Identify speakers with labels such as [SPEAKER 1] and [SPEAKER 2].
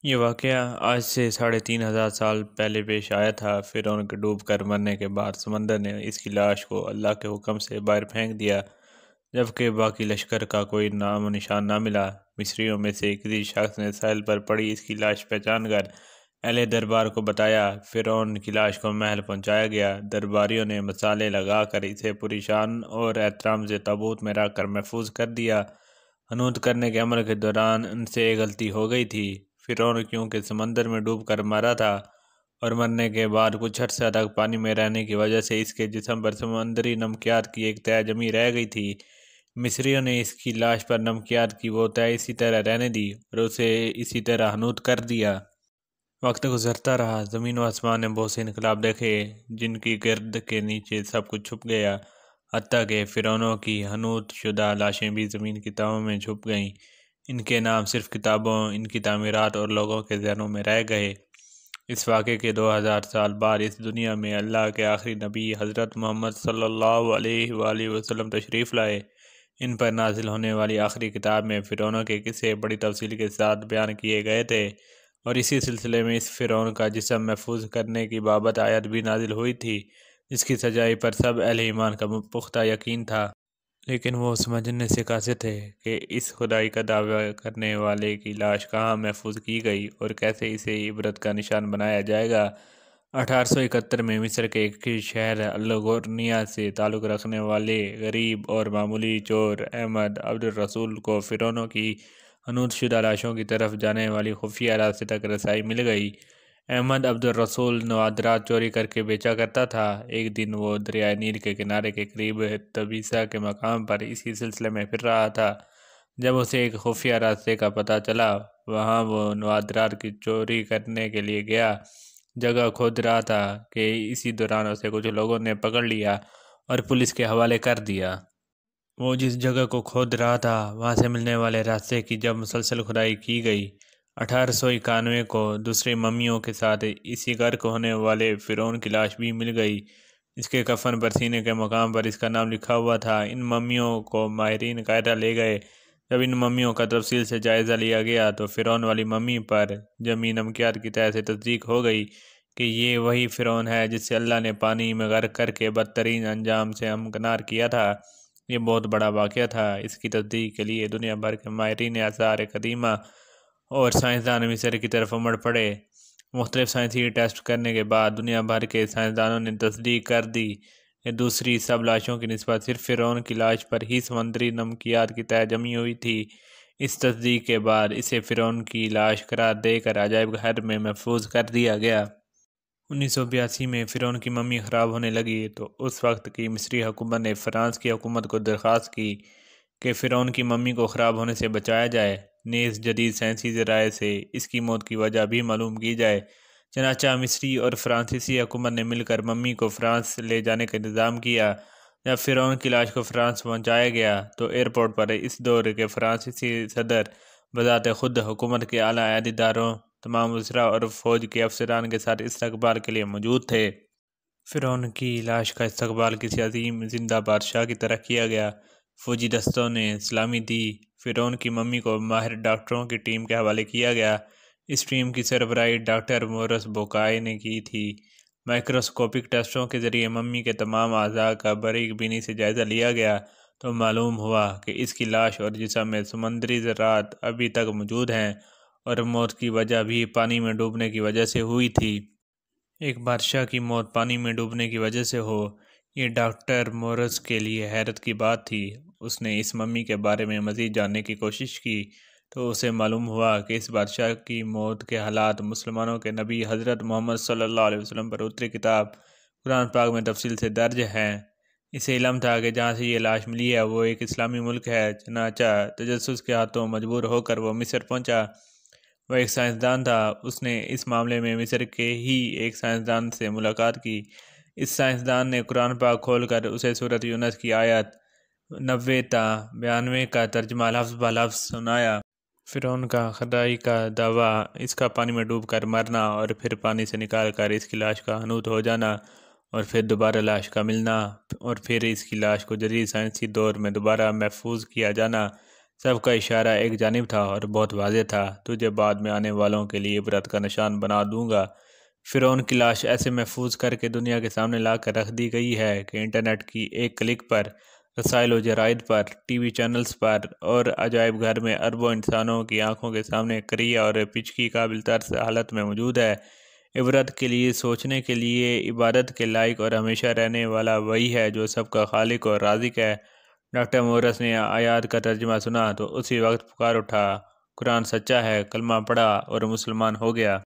[SPEAKER 1] یہ واقعہ آج سے 3,500 سال پہلے پیش آیا تھا۔ فرعون کے ڈوب کر مرنے کے بعد سمندر نے اس کی لاش کو اللہ کے حکم سے باہر پھینک دیا، جبکہ باقی لشکر کا کوئی نام و نشان نہ ملا۔ مصریوں میں سے کسی شخص نے ساحل پر پڑی اس کی لاش پہچان کر اہل دربار کو بتایا۔ فرعون کی لاش کو محل پہنچایا گیا۔ درباریوں نے مصالے لگا کر اسے پوری شان اور احترام سے تابوت میں رکھ کر محفوظ کر دیا۔ حنوط کرنے کے عمل کے دوران ان سے ایک غلطی ہو گئی تھی۔ فرعون کیونکہ سمندر میں ڈوب کر مرا تھا اور مرنے کے بعد کچھ عرصہ تک پانی میں رہنے کی وجہ سے اس کے جسم پر سمندری نمکیات کی ایک تہ جمی رہ گئی تھی۔ مصریوں نے اس کی لاش پر نمکیات کی وہ تہ اسی طرح رہنے دی اور اسے اسی طرح حنوط کر دیا۔ وقت گزرتا رہا، زمین و آسمان نے بہت سے انقلاب دیکھے جن کی گرد کے نیچے سب کچھ چھپ گیا، حتیٰ کہ فرعونوں کی حنوط شدہ لاشیں بھی زمین کی تہوں میں چھپ گئیں۔ ان کے نام صرف کتابوں، ان کی تعمیرات اور لوگوں کے ذہنوں میں رہ گئے۔ اس واقعے کے 2000 سال بعد اس دنیا میں اللہ کے آخری نبی حضرت محمد صلی اللہ علیہ وآلہ وسلم تشریف لائے۔ ان پر نازل ہونے والی آخری کتاب میں فرعونوں کے قصے بڑی تفصیل کے ساتھ بیان کیے گئے تھے، اور اسی سلسلے میں اس فرعون کا جسم محفوظ کرنے کی بابت آیت بھی نازل ہوئی تھی، جس کی سچائی پر سب اہل ایمان کا پختہ یقین تھا۔ لیکن وہ سمجھنے سے قاصر تھے کہ اس خدائی کا دعویٰ کرنے والے کی لاش کہاں محفوظ کی گئی اور کیسے اسے عبرت کا نشان بنایا جائے گا۔ 1871 میں مصر کے ایک شہر الغورنیہ سے تعلق رکھنے والے غریب اور معمولی چور احمد عبد الرسول کو فرعونوں کی حنوط شدہ لاشوں کی طرف جانے والی خفیہ راستے تک رسائی مل گئی۔ احمد عبد الرسول نوادرات چوری کر کے بیچا کرتا تھا۔ ایک دن وہ دریائے نیل کے کنارے کے قریب تبیسہ کے مقام پر اسی سلسلے میں پھر رہا تھا جب اسے ایک خفیہ راستے کا پتہ چلا۔ وہاں وہ نوادرات کی چوری کرنے کے لیے گیا، جگہ کھود رہا تھا کہ اسی دوران اسے کچھ لوگوں نے پکڑ لیا اور پولیس کے حوالے کر دیا۔ وہ جس جگہ کو کھود رہا تھا وہاں سے ملنے والے راستے کی جب مسلسل کھدائی کی گئی، 1891 کو دوسری ممیوں کے ساتھ اسی غرق ہونے والے فرعون کی لاش بھی مل گئی۔ اس کے کفن پر سینے کے مقام پر اس کا نام لکھا ہوا تھا۔ ان ممیوں کو ماہرین قاعدہ لے گئے۔ جب ان ممیوں کا تفصیل سے جائزہ لیا گیا تو فرعون والی ممی پر جمی نمکیات کی تہ سے تصدیق ہو گئی کہ یہ وہی فرعون ہے جس سے اللہ نے پانی میں غرق کر کے بدترین انجام سے ہمکنار کیا تھا۔ یہ بہت بڑا واقعہ تھا۔ اس کی تصدیق کے لیے دنیا بھر کے ماہرین آثار قدیمہ اور سائنسدان مصر کی طرف امڑ پڑے۔ مختلف سائنسی ٹیسٹ کرنے کے بعد دنیا بھر کے سائنسدانوں نے تصدیق کر دی کہ دوسری سب لاشوں کی نسبت صرف فرعون کی لاش پر ہی سمندری نمکیات کی تہ جمی ہوئی تھی۔ اس تصدیق کے بعد اسے فرعون کی لاش قرار دے کر عجائب گھر میں محفوظ کر دیا گیا۔ 1982 میں فرعون کی ممی خراب ہونے لگی تو اس وقت کی مصری حکومت نے فرانس کی حکومت کو درخواست کی کہ فرعون کی ممی کو خراب ہونے سے بچایا جائے، نیز جدید سائنسی ذرائع سے اس کی موت کی وجہ بھی معلوم کی جائے۔ چنانچہ مصری اور فرانسیسی حکومت نے مل کر ممی کو فرانس لے جانے کا انتظام کیا۔ جب فرعون کی لاش کو فرانس پہنچایا گیا تو ایئرپورٹ پر اس دور کے فرانسیسی صدر بذات خود حکومت کے اعلیٰ عہدیداروں، تمام وزراء اور فوج کے افسران کے ساتھ استقبال کے لیے موجود تھے۔ فرعون کی لاش کا استقبال کسی عظیم زندہ بادشاہ کی طرح کیا گیا۔ فوجی دستوں نے سلامی دی۔ فرعون کی ممی کو ماہر ڈاکٹروں کی ٹیم کے حوالے کیا گیا۔ اس ٹیم کی سربراہی ڈاکٹر مورس بوکائے نے کی تھی۔ مائکروسکوپک ٹیسٹوں کے ذریعے ممی کے تمام اعضاء کا باریک بینی سے جائزہ لیا گیا تو معلوم ہوا کہ اس کی لاش اور جسم میں سمندری ذرات ابھی تک موجود ہیں اور موت کی وجہ بھی پانی میں ڈوبنے کی وجہ سے ہوئی تھی۔ ایک بادشاہ کی موت پانی میں ڈوبنے کی وجہ سے ہو، یہ ڈاکٹر مورس کے لیے حیرت کی بات تھی۔ اس نے اس ممی کے بارے میں مزید جاننے کی کوشش کی تو اسے معلوم ہوا کہ اس بادشاہ کی موت کے حالات مسلمانوں کے نبی حضرت محمد صلی اللہ علیہ وسلم پر اتری کتاب قرآن پاک میں تفصیل سے درج ہیں۔ اسے علم تھا کہ جہاں سے یہ لاش ملی ہے وہ ایک اسلامی ملک ہے، چنانچہ تجسس کے ہاتھوں مجبور ہو کر وہ مصر پہنچا۔ وہ ایک سائنسدان تھا۔ اس نے اس معاملے میں مصر کے ہی ایک سائنسدان سے ملاقات کی۔ اس سائنسدان نے قرآن پاک کھول کر اسے سورۃ یونس کی آیت 90 تا 92 کا ترجمہ لفظ بہ لفظ سنایا۔ فرعون کا خدائی کا دعویٰ، اس کا پانی میں ڈوب کر مرنا اور پھر پانی سے نکال کر اس کی لاش کا حنوط ہو جانا اور پھر دوبارہ لاش کا ملنا اور پھر اس کی لاش کو جدید سائنسی دور میں دوبارہ محفوظ کیا جانا، سب کا اشارہ ایک جانب تھا اور بہت واضح تھا، تجھے بعد میں آنے والوں کے لیے عبرت کا نشان بنا دوں گا۔ فرعون کی لاش ایسے محفوظ کر کے دنیا کے سامنے لا کر رکھ دی گئی ہے کہ انٹرنیٹ کی ایک کلک پر، رسائل و جرائد پر، ٹی وی چینلز پر اور عجائب گھر میں اربوں انسانوں کی آنکھوں کے سامنے کریہ اور پچ کی قابل ترس حالت میں موجود ہے۔ عبرت کے لیے، سوچنے کے لیے، عبادت کے لائق اور ہمیشہ رہنے والا وہی ہے جو سب کا خالق اور رازق ہے۔ ڈاکٹر مورس نے آیات کا ترجمہ سنا تو اسی وقت پکار اٹھا، قرآن سچا ہے، کلمہ پڑھا اور مسلمان ہو گیا۔